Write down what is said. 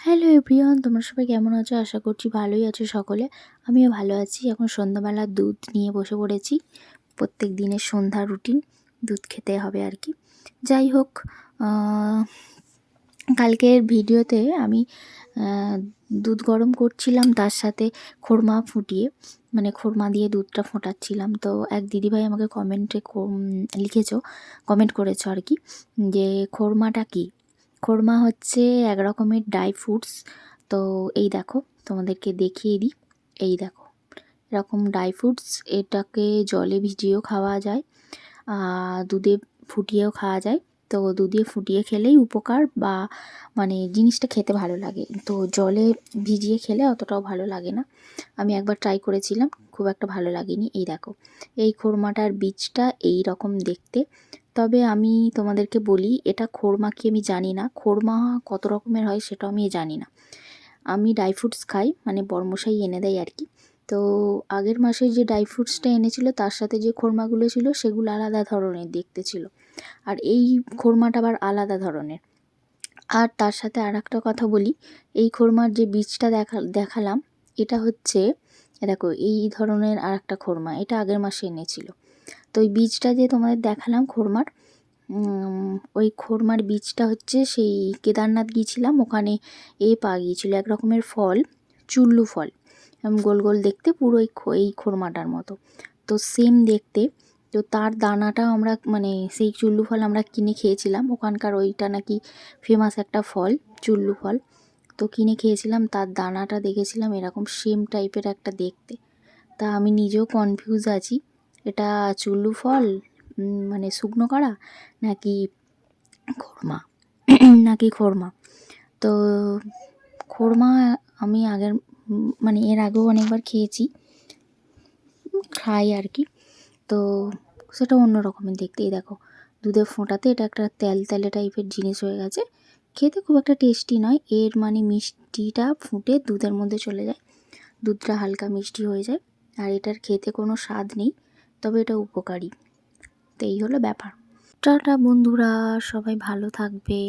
Hello everyone, তোমরা সবাই কেমন আছো? আশা করছি ভালোই আছো সকলে। আমিও ভালো আছি। এখন সন্ধ্যাবেলা দুধ নিয়ে বসে পড়েছি। প্রত্যেক দিনের সন্ধ্যা রুটিন দুধ খেতে হবে আর কি। যাই হোক, কালকের ভিডিওতে আমি দুধ গরম করছিলাম, তার সাথে খোরমা ফুটিয়ে মানে খোরমা দিয়ে দুধটা ফোটাচ্ছিলাম। তো এক দিদিভাই আমাকে কমেন্টে লিখেছো, কমেন্ট করেছো আর কি, যে খোরমাটা কী। খোরমা হচ্ছে এক রকমের ড্রাই ফ্রুটস। তো এই দেখো, তোমাদেরকে দেখিয়ে দিই। এই দেখো, এরকম ড্রাই ফ্রুটস। এটাকে জলে ভিজিয়েও খাওয়া যায়, দুধে ফুটিয়েও খাওয়া যায়। তো দুধে ফুটিয়ে খেলেই উপকার, বা মানে জিনিসটা খেতে ভালো লাগে। তো জলে ভিজিয়ে খেলে অতটাও ভালো লাগে না। আমি একবার ট্রাই করেছিলাম, খুব একটা ভালো লাগেনি। এই দেখো, এই খোরমাটার বীজটা এই রকম দেখতে। তবে আমি তোমাদেরকে বলি, এটা খোরমা কি আমি জানি না, খোরমা কত রকমের হয় সেটাও আমি জানি না। আমি ড্রাই ফ্রুটস খাই, মানে বর্মশাই এনে দেয় আর কি। তো আগের মাসে যে ড্রাই ফ্রুটসটা এনেছিল তার সাথে যে খোরমাগুলো ছিল সেগুলো আলাদা ধরনের দেখতে ছিল, আর এই খোরমাটা আবার আলাদা ধরনের। আর তার সাথে আর একটা কথা বলি, এই খোরমার যে বীজটা দেখালাম, এটা হচ্ছে দেখো এই ধরনের আর একটা খোরমা, এটা আগের মাসে এনেছিল। তো ওই বীজটা যে তোমাদের দেখালাম খোরমার, ওই খোরমার বীজটা হচ্ছে সেই কেদারনাথ গিয়েছিলাম, ওখানে পাওয়া গিয়েছিলো এক রকমের ফল, চুল্লু ফল, গোল গোল দেখতে, পুরো এই খোরমাটার মতো। তো সেম দেখতে। তো তার দানাটাও আমরা মানে সেই চুল্লু ফল আমরা কিনে খেয়েছিলাম, ওখানকার ওইটা নাকি ফেমাস একটা ফল, চুল্লু ফল। তো কিনে খেয়েছিলাম, তার দানাটা দেখেছিলাম এরকম সেম টাইপের একটা দেখতে। তা আমি নিজেও কনফিউজ আছি, এটা চুল্লু ফল মানে শুকনো করা, নাকি খোরমা নাকি খোরমা। তো খোরমা আমি আগের মানে এর আগেও অনেকবার খেয়েছি, খাই আর কি। তো সেটা অন্য রকমের দেখতে। এই দেখো, দুধে ফোটাতে এটা একটা তেলে টাইপের জিনিস হয়ে গেছে, খেতে খুব একটা টেস্টি নয়। এর মানে মিষ্টিটা ফুটে দুধের মধ্যে চলে যায়, দুধটা হালকা মিষ্টি হয়ে যায়, আর এটার খেতে কোনো স্বাদ নেই, তবে এটা উপকারী। তো এই হলো ব্যাপার। টাটা বন্ধুরা, সবাই ভালো থাকবে।